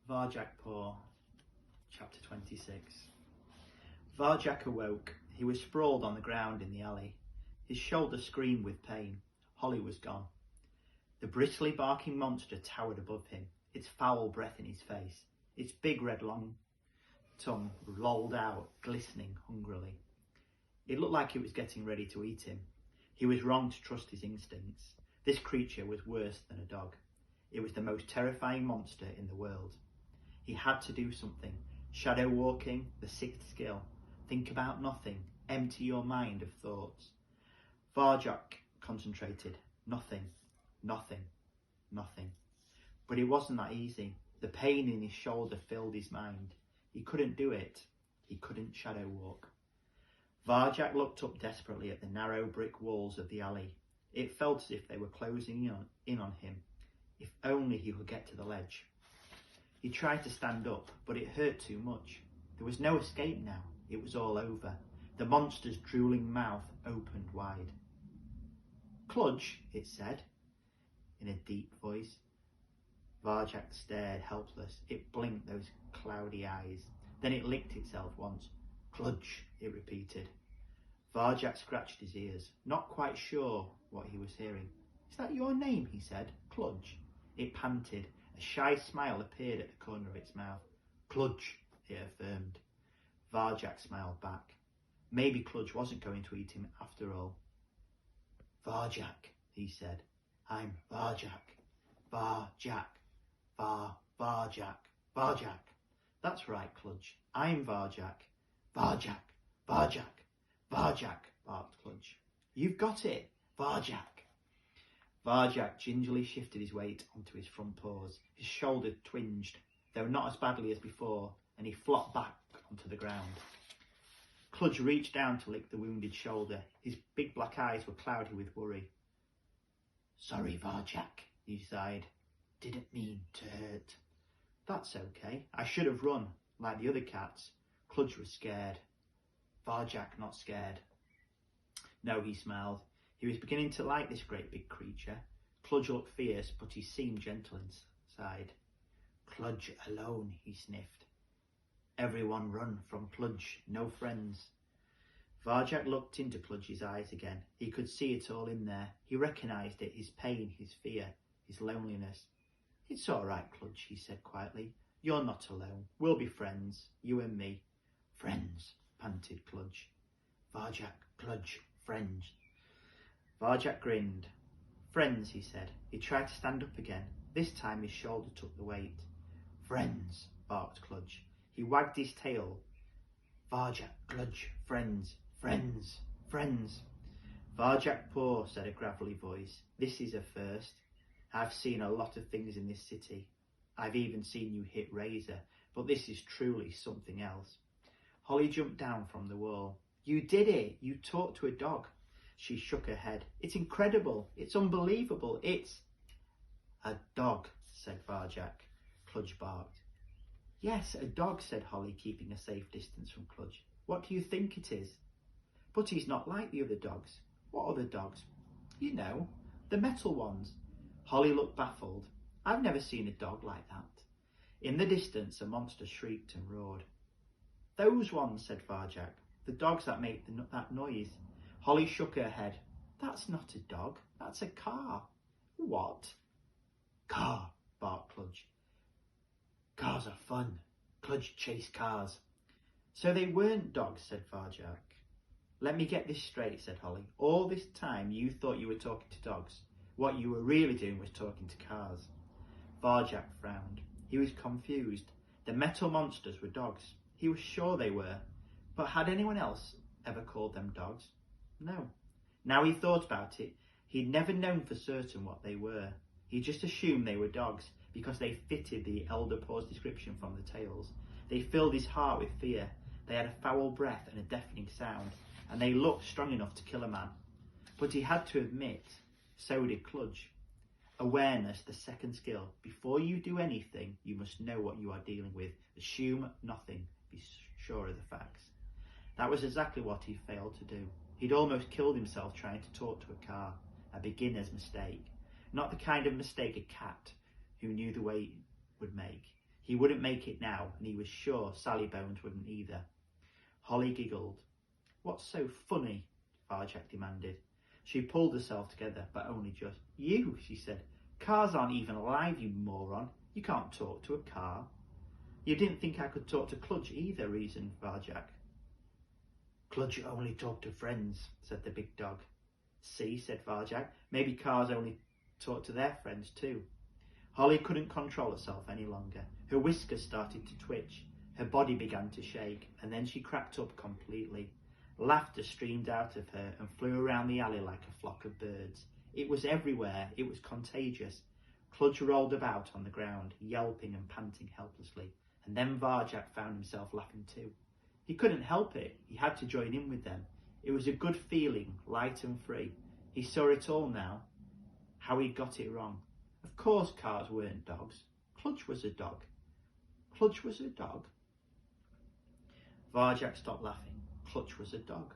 Varjakpur, chapter 26. Varjak awoke. He was sprawled on the ground in the alley. His shoulder screamed with pain. Holly was gone. The bristly barking monster towered above him, its foul breath in his face. Its big red long tongue lolled out, glistening hungrily. It looked like it was getting ready to eat him. He was wrong to trust his instincts. This creature was worse than a dog. It was the most terrifying monster in the world. He had to do something. Shadow walking, the sixth skill. Think about nothing. Empty your mind of thoughts. Varjak concentrated. Nothing, nothing, nothing. But it wasn't that easy. The pain in his shoulder filled his mind. He couldn't do it. He couldn't shadow walk. Varjak looked up desperately at the narrow brick walls of the alley. It felt as if they were closing in on him. If only he could get to the ledge. He tried to stand up, but it hurt too much. There was no escape now. It was all over. The monster's drooling mouth opened wide. "Kludge," it said, in a deep voice. Varjak stared, helpless. It blinked those cloudy eyes. Then it licked itself once. "Kludge," it repeated. Varjak scratched his ears, not quite sure what he was hearing. "Is that your name?" he said. "Kludge." It panted. A shy smile appeared at the corner of its mouth. "Kludge," it affirmed. Varjak smiled back. Maybe Kludge wasn't going to eat him after all. "Varjak," he said. "I'm Varjak. Varjak. Varjak. Varjak." "That's right, Kludge. I'm Varjak. Varjak. Varjak. Varjak," barked Kludge. "You've got it. Varjak." Varjak gingerly shifted his weight onto his front paws. His shoulder twinged, though not as badly as before, and he flopped back onto the ground. Kludge reached down to lick the wounded shoulder. His big black eyes were cloudy with worry. "Sorry, Varjak," he sighed. "Didn't mean to hurt." "That's okay. I should have run, like the other cats." Kludge was scared. Varjak not scared. No, he smiled. He was beginning to like this great big creature. Kludge looked fierce, but he seemed gentle inside. "Kludge alone," he sniffed. "Everyone run from Kludge, no friends." Varjak looked into Kludge's eyes again. He could see it all in there. He recognised it, his pain, his fear, his loneliness. "It's all right, Kludge," he said quietly. "You're not alone. We'll be friends, you and me." "Friends," panted Kludge. "Varjak, Kludge, friends." Varjak grinned. "Friends," he said. He tried to stand up again. This time his shoulder took the weight. "Friends," barked Kludge. He wagged his tail. "Varjak, Kludge, friends, friends, friends." "Varjakpur," said a gravelly voice. "This is a first. I've seen a lot of things in this city. I've even seen you hit Razor, but this is truly something else." Holly jumped down from the wall. "You did it! You talked to a dog." She shook her head. "It's incredible. It's unbelievable. It's..." "A dog," said Varjak. Kludge barked. "Yes, a dog," said Holly, keeping a safe distance from Kludge. "What do you think it is?" "But he's not like the other dogs." "What other dogs?" "You know, the metal ones." Holly looked baffled. "I've never seen a dog like that." In the distance, a monster shrieked and roared. "Those ones," said Varjak. "The dogs that make that noise." Holly shook her head. "That's not a dog. That's a car." "What?" "Car," barked Kludge. "Cars are fun." Kludge chased cars. "So they weren't dogs," said Varjak. "Let me get this straight," said Holly. "All this time you thought you were talking to dogs. What you were really doing was talking to cars." Varjak frowned. He was confused. The metal monsters were dogs. He was sure they were. But had anyone else ever called them dogs? No. Now he thought about it, he'd never known for certain what they were. He just assumed they were dogs because they fitted the Elder Paw's description from the tales. They filled his heart with fear. They had a foul breath and a deafening sound, and they looked strong enough to kill a man. But he had to admit, so did Kludge. Awareness, the second skill. Before you do anything, you must know what you are dealing with. Assume nothing. Be sure of the facts. That was exactly what he failed to do. He'd almost killed himself trying to talk to a car. A beginner's mistake. Not the kind of mistake a cat who knew the way would make. He wouldn't make it now, and he was sure Sally Bones wouldn't either. Holly giggled. What's so funny? Varjak demanded. She pulled herself together, but only just. You, she said. Cars aren't even alive, you moron. You can't talk to a car. You didn't think I could talk to Cludge either, reasoned Varjak. Cludge only talk to friends, said the big dog. See, said Varjak, maybe cars only talk to their friends too. Holly couldn't control herself any longer. Her whiskers started to twitch. Her body began to shake, and then she cracked up completely. Laughter streamed out of her and flew around the alley like a flock of birds. It was everywhere. It was contagious. Cludge rolled about on the ground, yelping and panting helplessly, and then Varjak found himself laughing too. He couldn't help it. He had to join in with them. It was a good feeling, light and free. He saw it all now, how he'd got it wrong. Of course cars weren't dogs. Cludge was a dog. Cludge was a dog. Varjak stopped laughing. Cludge was a dog.